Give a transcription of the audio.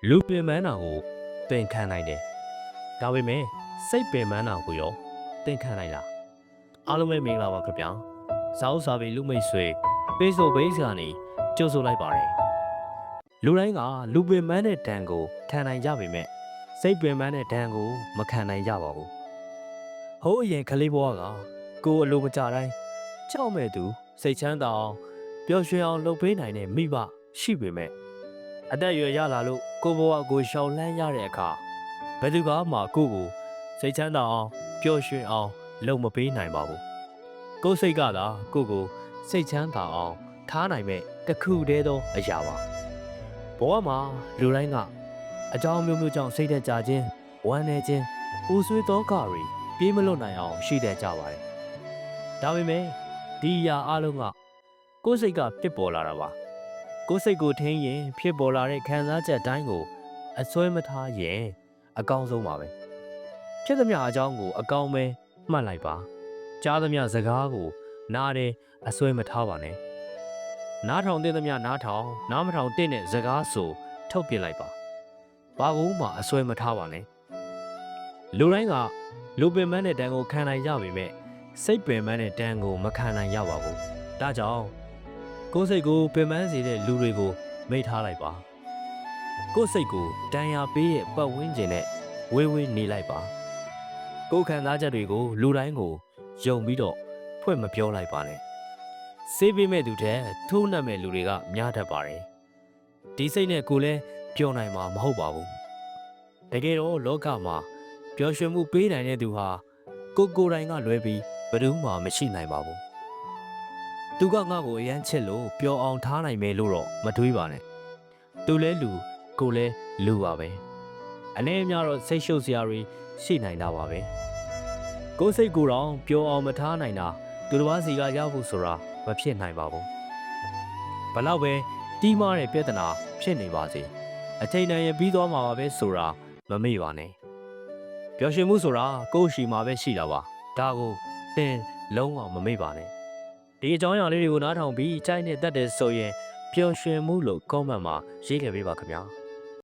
လူပင်ပန်းတာကိုသင်ခံနိုင်တယ်ဒါပေမဲ့စိတ်ပင်ပန်းတာကိုရောသင်ခံနိုင်လားအားလုံးပဲမင်္ဂလာပါခင်ဗျာဇာဥစာပေလူမိတ်ဆွေပေးဆိုပေးစကနေကြိုဆိုလိုက်ပါတယ်လူတိုင်းကလူပင်ပန်းတဲ့ဒဏ်ကိုခံနိုင်ကြပေမဲ့စိတ်ပင်ပန်းတဲ့ဒဏ်ကိုမခံနိုင်ကြပါဘူးဟိုးအရင်ကလေးဘဝကကိုယ်အလိုမကျတိုင်းကြောက်မဲ့သူစိတ်ချမ်းသာအောင်ပျော်ရွှင်အောင်လုပ်ပေးနိုင်တဲ့မိဘရှိပေမဲ့အသက်အရွယ်ရလာလို့ကိုဘဝကိုရှောင်လန်းရတဲ့အခါဘယ်သူကမှကိုကိုစိတ်ချမ်းသာအောင်ပျော်ရွှင်အောင်လုပ်မပေးနိုင်ပါဘူးကိုယ်စိတ်ကသာကိုကိုစိတ်ချမ်းသာအောင်ထားနိုင်မဲ့တခုတည်းသောအရာပါဘဝမှာလူတိုင်းကအကြောင်းမျိုးမျိုးကြောင့်စိတ်သက်သာခြင်းဝမ်းနည်းခြင်းပူဆွေးသောကတွေပြေးမလွတ်နိုင်အောင်ရှိတဲ့ကြပါတယ်ဒါပေမဲ့ဒီအရာအလုံးကကိုယ်စိတ်ကဖြစ်ပေါ်လာတာပါကိုယ်စိတ်ကိုထိန်းရင်ဖြစ်ပေါ်လာတဲ့ခံစားချက်တိုင်းကိုအစွဲမထားရင်အကောင်းဆုံးပါပဲဖြစ်သမျှအကြောင်းကိုအကောင်းပဲမှတ်လိုက်ပါကြားသမျှစကားကိုနားတယ်အစွဲမထားပါနဲ့နားထောင်တဲ့သမျှနားထောင်နားမထောင်တဲ့စကားဆိုထုတ်ပြလိုက်ပါဘာဘူးမှအစွဲမထားပါနဲ့လူတိုင်းကလူပင်ပန်းတဲ့တန်ကိုခံနိုင်ကြပေမဲ့စိတ်ပင်ပန်းတဲ့တန်ကိုမခံနိုင်ရပါဘူးဒါကြောင့်ကိုယ်စိတ်ကိုပင်ပန်းစေတဲ့လူတွေကိုမိထားလိုက်ပါကိုယ်စိတ်ကိုတန်ရာပေးရဲ့ပတ်ဝန်းကျင်နဲ့ဝေးဝေးနေလိုက်ပါကိုယ်ခံစားချက်တွေကိုလူတိုင်းကိုယုံပြီးတော့ဖွင့်မပြောလိုက်ပါနဲ့စေးပေးမဲ့သူတဲ့ထိုးနှက်မဲ့လူတွေကများတတ်ပါတယ်ဒီစိတ်နဲ့ကိုလည်းပြောနိုင်မှာမဟုတ်ပါဘူးတကယ်တော့လောကမှာပျော်ရွှင်မှုပေးနိုင်တဲ့သူဟာကိုယ်တိုင်ကလွဲပြီးဘယ်သူမှမရှိနိုင်ပါဘူးသူကငါ့ကိုအရန်ချစ်လို့ပျော်အောင်ထားနိုင်မယ်လို့တော့မတွေးပါနဲ့သူလဲလူကိုလဲလူပါပဲအနေအများတော့စိတ်ရှုပ်စရာတွေရှိနိုင်တာပါပဲကိုယ်စိတ်ကိုယ်တော့ပျော်အောင်မထားနိုင်တာသူတစ်ပါးစီကရဖို့ဆိုတာမဖြစ်နိုင်ပါဘူးဘလောက်ပဲတီးမားတဲ့ပြဿနာဖြစ်နေပါစေအချိန်တန်ရပြီးသွားမှာပါပဲဆိုတာမမေ့ပါနဲ့ပျော်ရွှင်မှုဆိုတာကိုယ့်ရှိမှာပဲရှိတာပါဒါကိုသင်လုံးဝမမေ့ပါနဲ့ဒီအကြောင်းအရာလေးတွေကိုနားထောင်ပြီးကြိုက်နေတတ်တယ်ဆိုရင်ပျော်ရွှင်မှုလို့ comment မှာရေးခဲ့ပေးပါခင်ဗျာ